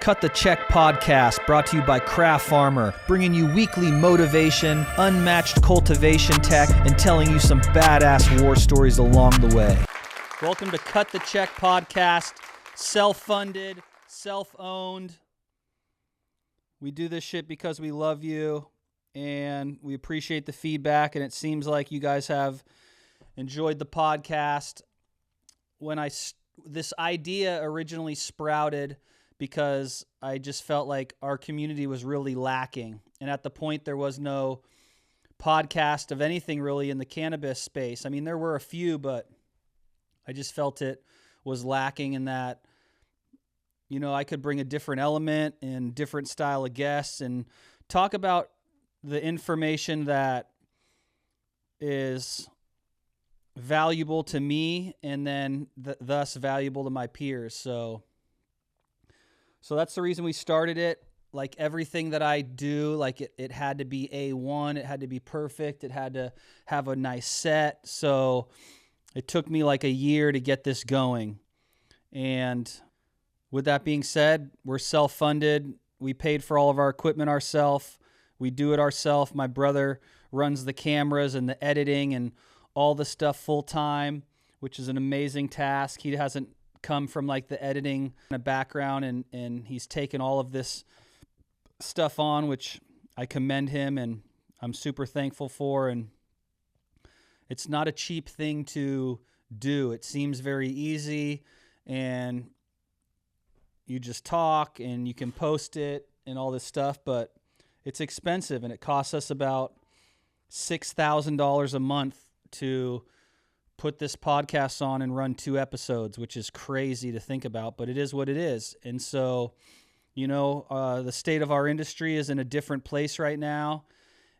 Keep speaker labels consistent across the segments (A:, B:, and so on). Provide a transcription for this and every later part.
A: Cut the Check podcast, brought to you by Craft Farmer, bringing you weekly motivation, unmatched cultivation tech, and telling you some badass war stories along the way. Welcome to Cut the Check podcast, self-funded, self-owned. We do this shit because we love you, and we appreciate the feedback, and it seems like you guys have enjoyed the podcast. This idea originally sprouted because I just felt like our community was really lacking. And at the point, there was no podcast of anything really in the cannabis space. I mean, there were a few, but I just felt it was lacking in that, you know, I could bring a different element and different style of guests and talk about the information that is valuable to me and then thus valuable to my peers. So that's the reason we started it. Like everything that I do, like it had to be A1, it had to be perfect, it had to have a nice set. So it took me like a year to get this going. And with that being said, we're self-funded. We paid for all of our equipment ourselves. We do it ourselves. My brother runs the cameras and the editing and all the stuff full time, which is an amazing task. He hasn't come from like the editing background, and he's taken all of this stuff on, which I commend him and I'm super thankful for. And it's not a cheap thing to do. It seems very easy, and you just talk and you can post it and all this stuff, but it's expensive, and it costs us about $6,000 a month to put this podcast on and run 2 episodes, which is crazy to think about, but it is what it is. And so, you know, the state of our industry is in a different place right now,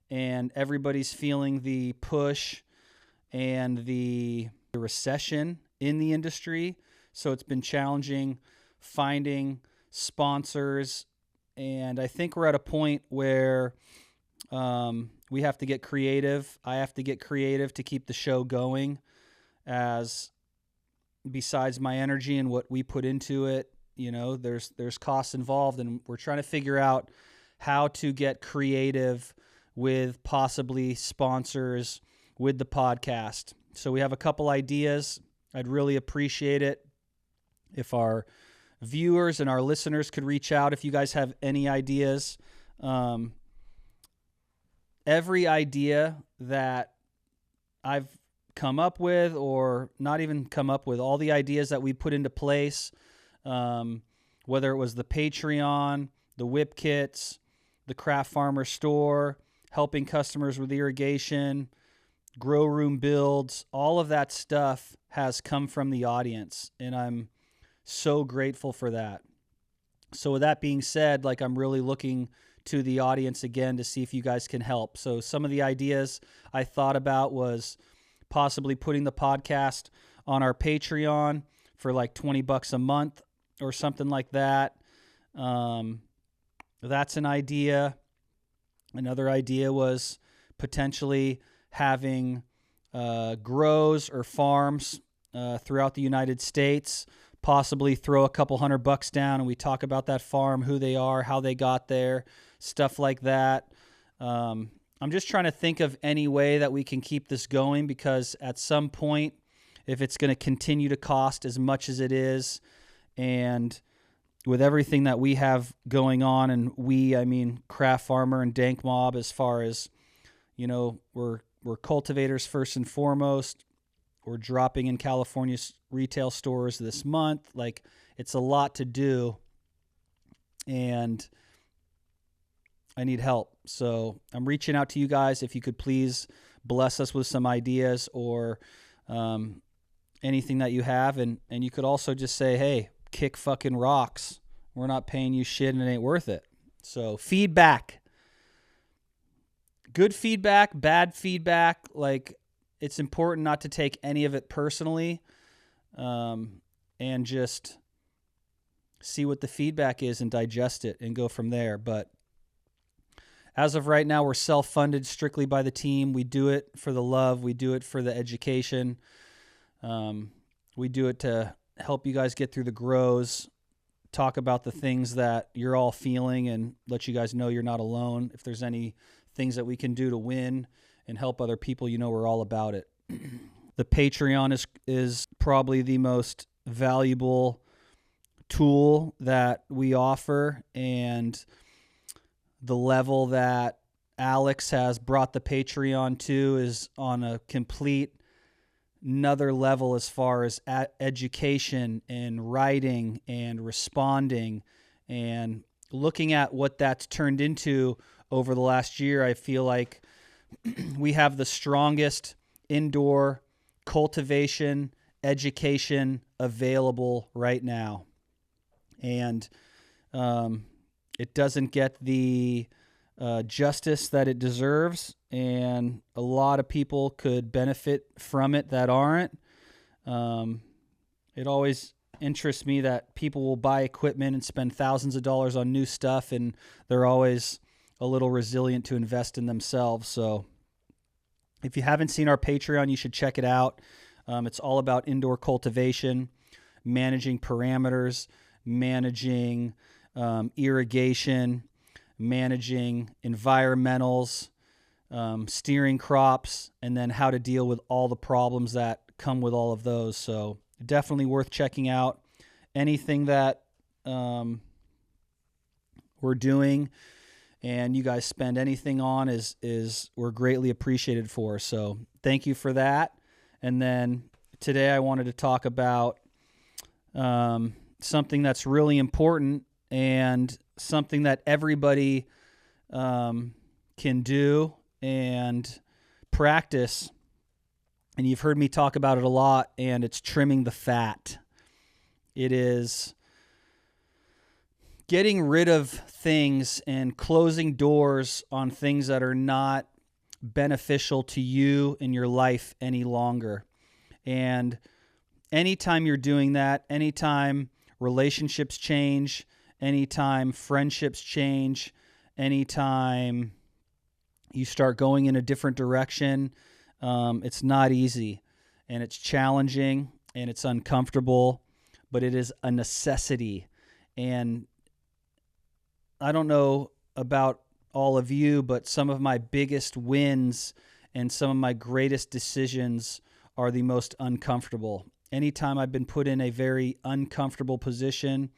A: and everybody's feeling the push and the recession in the industry. So it's been challenging finding sponsors, and I think we're at a point where we have to get creative. I have to get creative to keep the show going, as besides my energy and what we put into it, you know, there's costs involved, and we're trying to figure out how to get creative with possibly sponsors with the podcast. So we have a couple ideas. I'd really appreciate it if our viewers and our listeners could reach out if you guys have any ideas. Every idea that I've come up with, or not even come up with, all the ideas that we put into place, whether it was the Patreon, the whip kits, the Craft Farmer store, helping customers with irrigation, grow room builds, all of that stuff has come from the audience, and I'm so grateful for that. So with that being said, like, I'm really looking to the audience again to see if you guys can help. So some of the ideas I thought about was possibly putting the podcast on our Patreon for like $20 a month or something like that. That's an idea. Another idea was potentially having grows or farms throughout the United States, possibly throw a couple $100 down and we talk about that farm, who they are, how they got there, stuff like that. I'm just trying to think of any way that we can keep this going, because at some point, if it's going to continue to cost as much as it is, and with everything that we have going on, and I mean Craft Farmer and Dank Mob, as far as, you know, we're cultivators first and foremost. We're dropping in California's retail stores this month. Like, it's a lot to do, and I need help. So I'm reaching out to you guys. If you could please bless us with some ideas or anything that you have. And you could also just say, hey, kick fucking rocks. We're not paying you shit and it ain't worth it. So feedback. Good feedback, bad feedback. Like, it's important not to take any of it personally, and just see what the feedback is and digest it and go from there. But as of right now, we're self-funded strictly by the team. We do it for the love. We do it for the education. We do it to help you guys get through the grows, talk about the things that you're all feeling and let you guys know you're not alone. If there's any things that we can do to win and help other people, we're all about it. The Patreon is probably the most valuable tool that we offer, and the level that Alex has brought the Patreon to is on a complete another level as far as education and writing and responding and looking at what that's turned into over the last year. I feel like we have the strongest indoor cultivation education available right now. And it doesn't get the justice that it deserves, and a lot of people could benefit from it that aren't. It always interests me that people will buy equipment and spend thousands of dollars on new stuff, and they're always a little resilient to invest in themselves. So if you haven't seen our Patreon, you should check it out. It's all about indoor cultivation, managing parameters, managing irrigation, managing environmentals, steering crops, and then how to deal with all the problems that come with all of those. So definitely worth checking out. Anything that we're doing and you guys spend anything on is we're greatly appreciated for. So thank you for that. And then today I wanted to talk about something that's really important and something that everybody can do and practice. And you've heard me talk about it a lot, and it's trimming the fat. It is getting rid of things and closing doors on things that are not beneficial to you in your life any longer. And anytime you're doing that, anytime relationships change, anytime friendships change, anytime you start going in a different direction, it's not easy, and it's challenging, and it's uncomfortable, but it is a necessity. And I don't know about all of you, but some of my biggest wins and some of my greatest decisions are the most uncomfortable. Anytime I've been put in a very uncomfortable position,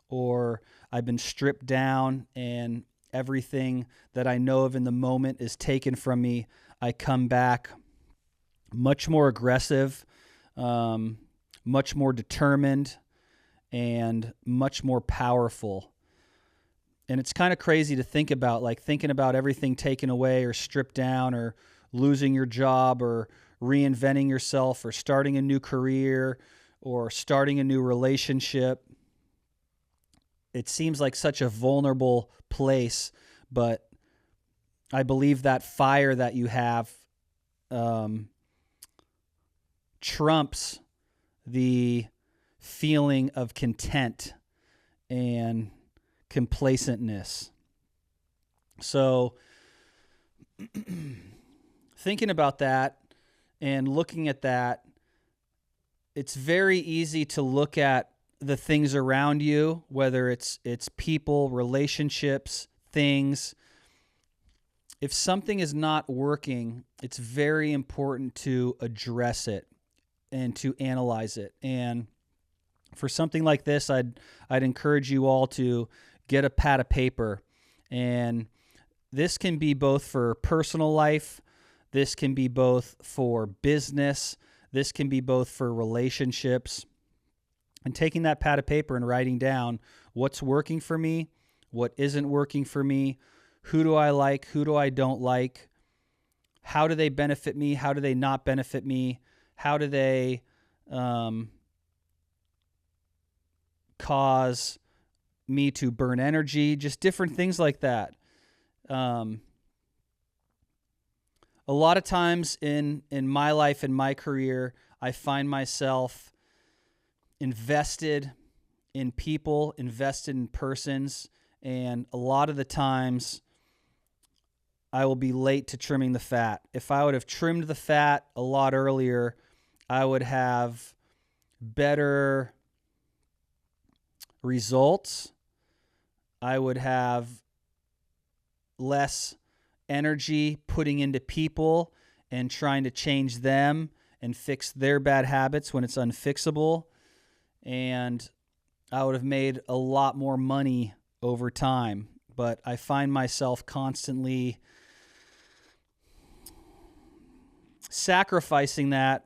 A: or I've been stripped down and everything that I know of in the moment is taken from me, I come back much more aggressive, much more determined, and much more powerful. And it's kind of crazy to think about, like thinking about everything taken away or stripped down, or losing your job, or reinventing yourself, or starting a new career, or starting a new relationship. It seems like such a vulnerable place, but I believe that fire that you have trumps the feeling of content and complacentness. So thinking about that and looking at that, it's very easy to look at the things around you, whether it's people, relationships, things. If something is not working, it's very important to address it and to analyze it. And for something like this, I'd encourage you all to get a pad of paper. And this can be both for personal life, this can be both for business, this can be both for relationships. And taking that pad of paper and writing down what's working for me, what isn't working for me, who do I like, who do I don't like, how do they benefit me, how do they not benefit me, how do they cause me to burn energy, just different things like that. A lot of times in my life, in my career, I find myself invested in people, invested in persons, and a lot of the times I will be late to trimming the fat. If I would have trimmed the fat a lot earlier, I would have better results. I would have less energy putting into people and trying to change them and fix their bad habits when it's unfixable. And I would have made a lot more money over time. But I find myself constantly sacrificing that,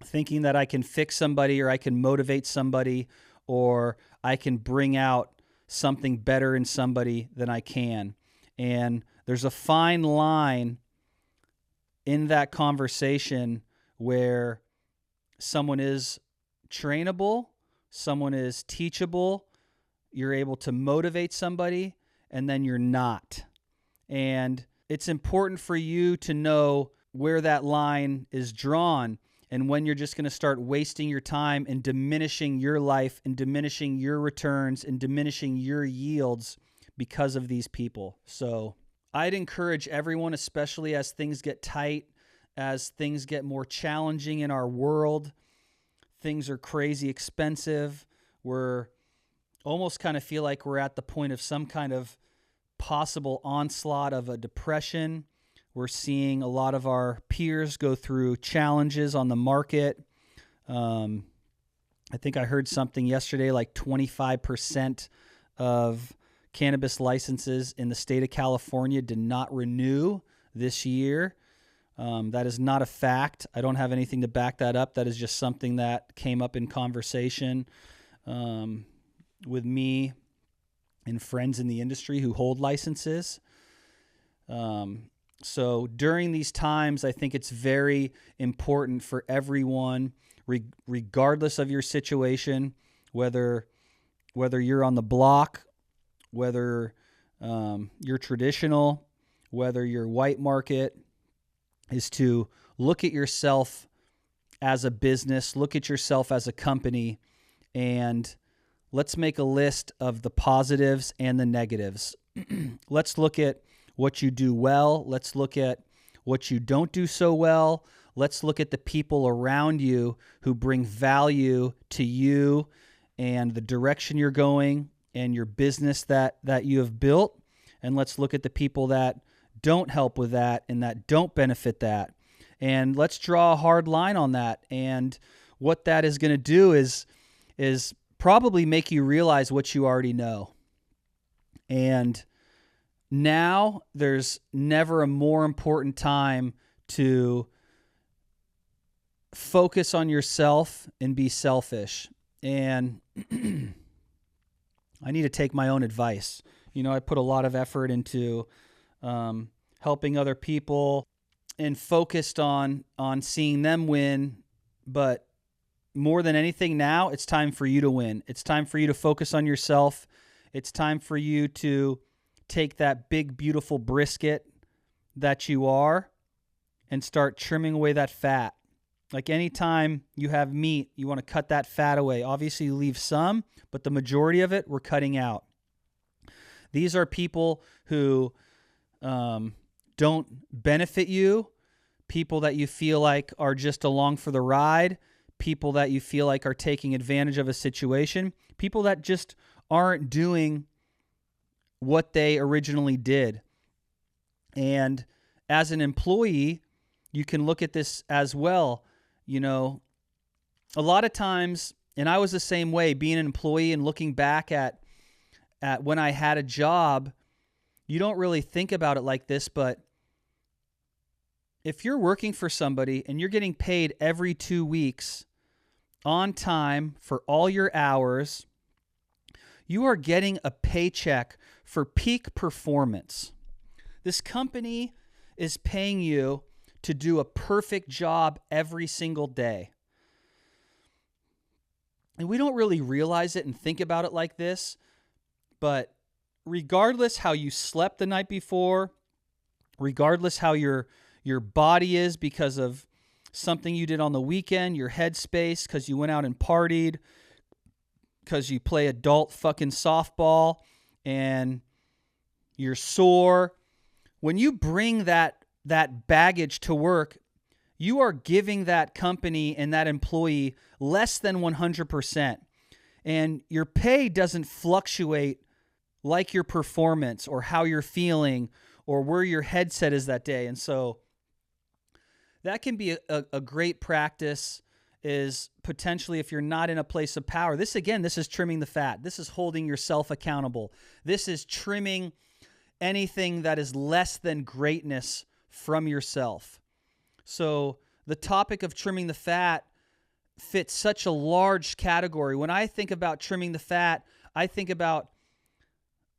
A: thinking that I can fix somebody or I can motivate somebody or I can bring out something better in somebody than I can. And there's a fine line in that conversation where someone is trainable, someone is teachable, you're able to motivate somebody, and then you're not. And it's important for you to know where that line is drawn and when you're just going to start wasting your time and diminishing your life and diminishing your returns and diminishing your yields because of these people. So I'd encourage everyone, especially as things get tight, as things get more challenging in our world, things are crazy expensive. We're almost kind of feel like we're at the point of some kind of possible onslaught of a depression. We're seeing a lot of our peers go through challenges on the market. I think I heard something yesterday, like 25% of cannabis licenses in the state of California did not renew this year. That is not a fact. I don't have anything to back that up. That is just something that came up in conversation with me and friends in the industry who hold licenses. So during these times, I think it's very important for everyone, regardless of your situation, whether you're on the block, whether you're traditional, whether you're white market, is to look at yourself as a business, look at yourself as a company, and let's make a list of the positives and the negatives. Let's look at what you do well. Let's look at what you don't do so well. Let's look at the people around you who bring value to you and the direction you're going and your business that you have built. And let's look at the people that don't help with that and that don't benefit that. And let's draw a hard line on that. And what that is going to do is probably make you realize what you already know. And now there's never a more important time to focus on yourself and be selfish. And I need to take my own advice. You know, I put a lot of effort into helping other people and focused on seeing them win. But more than anything now, it's time for you to win. It's time for you to focus on yourself. It's time for you to take that big, beautiful brisket that you are and start trimming away that fat. Like anytime you have meat, you want to cut that fat away. Obviously, you leave some, but the majority of it we're cutting out. These are people who don't benefit you, people that you feel like are just along for the ride, people that you feel like are taking advantage of a situation, people that just aren't doing what they originally did. And as an employee, you can look at this as well. You know, a lot of times, and I was the same way, being an employee and looking back at when I had a job, you don't really think about it like this, but if you're working for somebody and you're getting paid every 2 weeks on time for all your hours, you are getting a paycheck for peak performance. This company is paying you to do a perfect job every single day. And we don't really realize it and think about it like this, but regardless how you slept the night before, regardless how your body is because of something you did on the weekend, your headspace because you went out and partied, because you play adult fucking softball and you're sore. When you bring that baggage to work, you are giving that company and that employee less than 100%. And your pay doesn't fluctuate like your performance or how you're feeling or where your headset is that day. And so that can be a great practice, is potentially if you're not in a place of power. This is trimming the fat. This is holding yourself accountable. This is trimming anything that is less than greatness from yourself. So the topic of trimming the fat fits such a large category. When I think about trimming the fat, I think about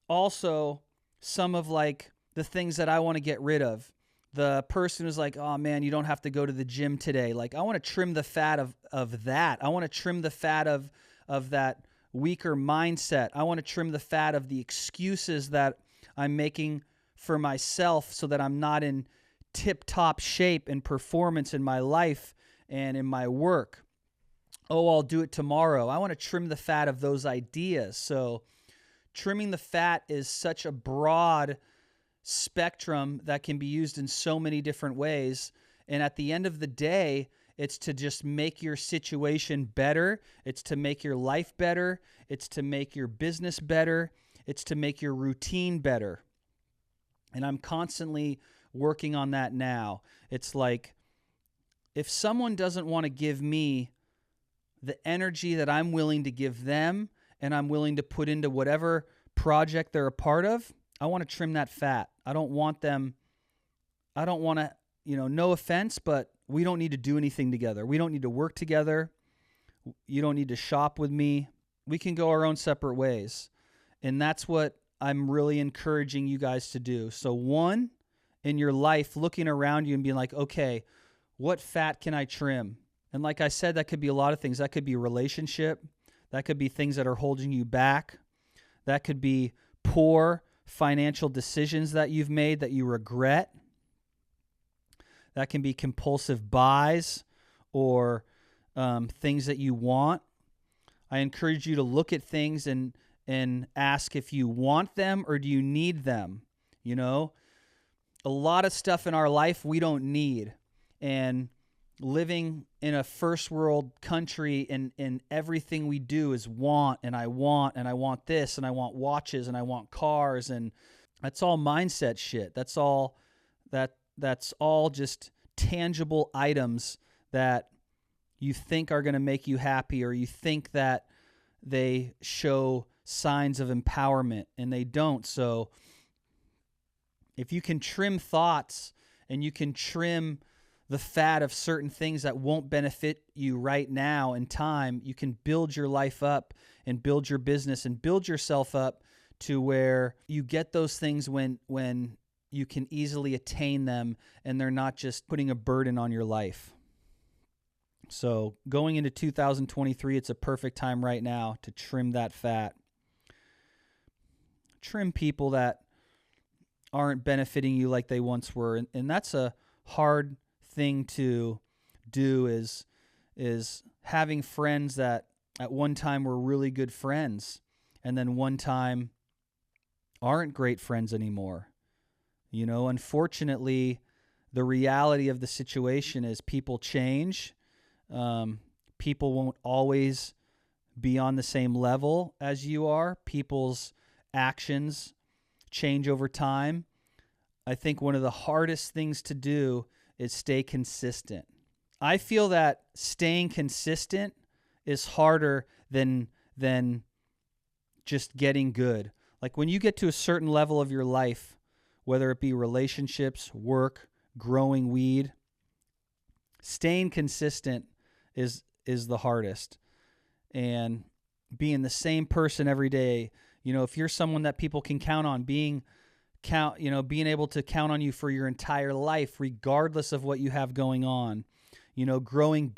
A: also some of like the things that I want to get rid of. The person who's like, oh man, you don't have to go to the gym today. Like, I want to trim the fat of that. I want to trim the fat of that weaker mindset. I want to trim the fat of the excuses that I'm making for myself so that I'm not in tip-top shape and performance in my life and in my work. Oh, I'll do it tomorrow. I want to trim the fat of those ideas. So trimming the fat is such a broad spectrum that can be used in so many different ways. And at the end of the day, it's to just make your situation better. It's to make your life better. It's to make your business better. It's to make your routine better. And I'm constantly working on that now. It's like, if someone doesn't want to give me the energy that I'm willing to give them and I'm willing to put into whatever project they're a part of, I want to trim that fat. I don't want to, no offense, but we don't need to do anything together. We don't need to work together. You don't need to shop with me. We can go our own separate ways. And that's what I'm really encouraging you guys to do. So one, in your life, looking around you and being like, okay, what fat can I trim? And like I said, that could be a lot of things. That could be a relationship. That could be things that are holding you back. That could be poor financial decisions that you've made that you regret. That can be compulsive buys or things that you want. I encourage you to look at things and ask if you want them or do you need them. You know, a lot of stuff in our life we don't need. And living in a first world country and everything we do is want, and I want this, and I want watches, and I want cars, and that's all mindset shit. That's all just tangible items that you think are going to make you happy, or you think that they show signs of empowerment, and they don't. So if you can trim thoughts and you can trim the fat of certain things that won't benefit you right now in time, you can build your life up and build your business and build yourself up to where you get those things when you can easily attain them and they're not just putting a burden on your life. So going into 2023, it's a perfect time right now to trim that fat. Trim people that aren't benefiting you like they once were. And that's a hard thing to do, is having friends that at one time were really good friends and then one time aren't great friends anymore. You know, unfortunately, the reality of the situation is people change. People won't always be on the same level as you are. People's actions change over time. I think one of the hardest things to do is stay consistent. I feel that staying consistent is harder than just getting good. Like when you get to a certain level of your life, whether it be relationships, work, growing weed, staying consistent is the hardest. And being the same person every day, you know, if you're someone that people can count on, being able to count on you for your entire life, regardless of what you have going on, you know, growing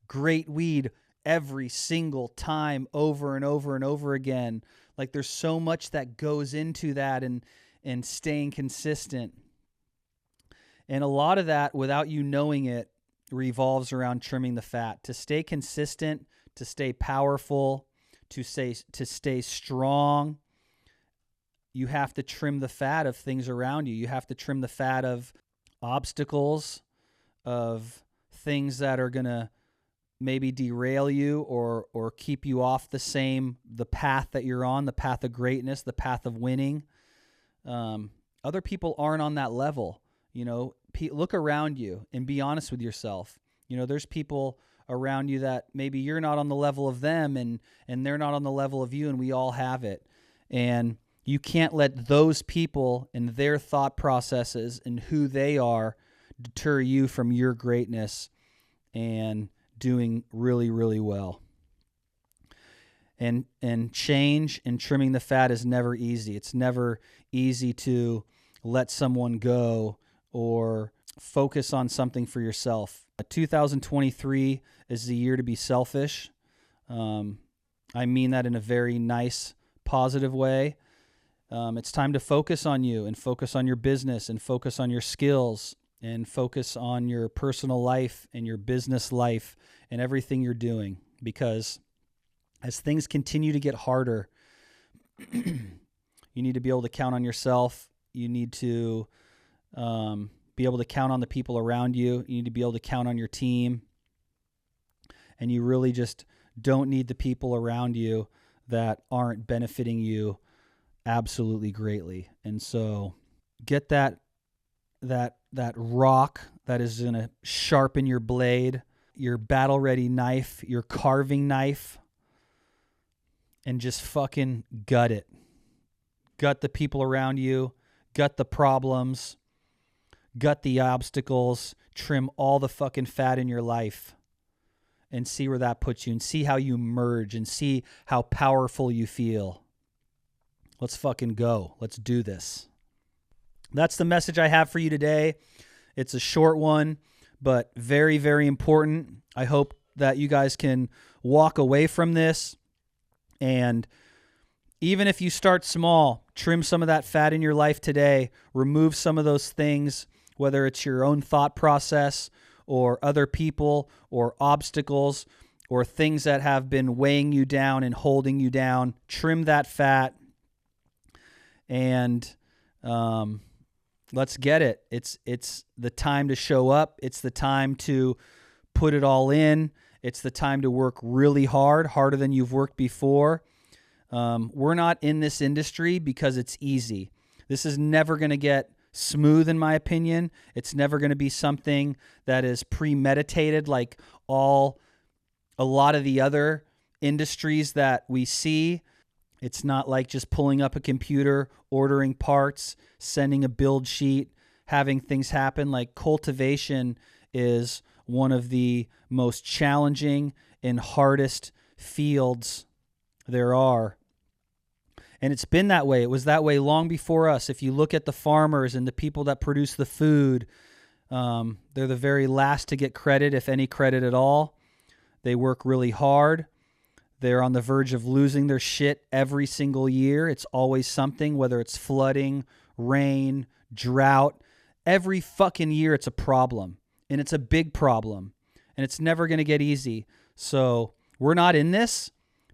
A: great weed every single time over and over and over again. Like there's so much that goes into that and staying consistent. And a lot of that, without you knowing it, revolves around trimming the fat. To stay consistent, to stay powerful, to stay strong, you have to trim the fat of things around you. You have to trim the fat of obstacles, of things that are going to maybe derail you or keep you off the path that you're on, the path of greatness, the path of winning. Other people aren't on that level. Look around you and be honest with yourself. There's people around you that maybe you're not on the level of them, and they're not on the level of you, and we all have it. And you can't let those people and their thought processes and who they are deter you from your greatness and doing really, really well. And change and trimming the fat is never easy. It's never easy to let someone go or focus on something for yourself. 2023 is the year to be selfish. I mean that in a very nice, positive way. It's time to focus on you and focus on your business and focus on your skills and focus on your personal life and your business life and everything you're doing. Because as things continue to get harder, you need to be able to count on yourself. You need to be able to count on the people around you. You need to be able to count on your team. And you really just don't need the people around you that aren't benefiting you absolutely greatly. And so get that rock that is going to sharpen your blade, your battle-ready knife, your carving knife, and just fucking gut it. Gut the people around you, gut the problems, gut the obstacles, trim all the fucking fat in your life, and see where that puts you, and see how you merge, and see how powerful you feel. Let's fucking go. Let's do this. That's the message I have for you today. It's a short one, but very, very important. I hope that you guys can walk away from this, and even if you start small, trim some of that fat in your life today, remove some of those things, whether it's your own thought process or other people or obstacles or things that have been weighing you down and holding you down. Trim that fat, and let's get it. It's the time to show up. It's the time to put it all in. It's the time to work really hard, harder than you've worked before. We're not in this industry because it's easy. This is never going to get smooth, in my opinion. It's never going to be something that is premeditated like a lot of the other industries that we see. It's not like just pulling up a computer, ordering parts, sending a build sheet, having things happen. Like, cultivation is one of the most challenging and hardest fields there are. And it's been that way. It was that way long before us. If you look at the farmers and the people that produce the food, they're the very last to get credit, if any credit at all. They work really hard. They're on the verge of losing their shit every single year. It's always something, whether it's flooding, rain, drought. Every fucking year it's a problem. And it's a big problem. And it's never going to get easy. So we're not in this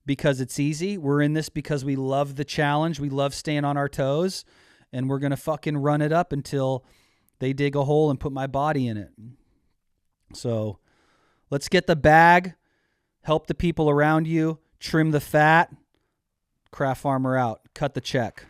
A: because it's easy. We're in this because we love the challenge. We love staying on our toes. And we're going to fucking run it up until they dig a hole and put my body in it. So let's get the bag. Help the people around you. Trim the fat. Craft Farmer out. Cut the check.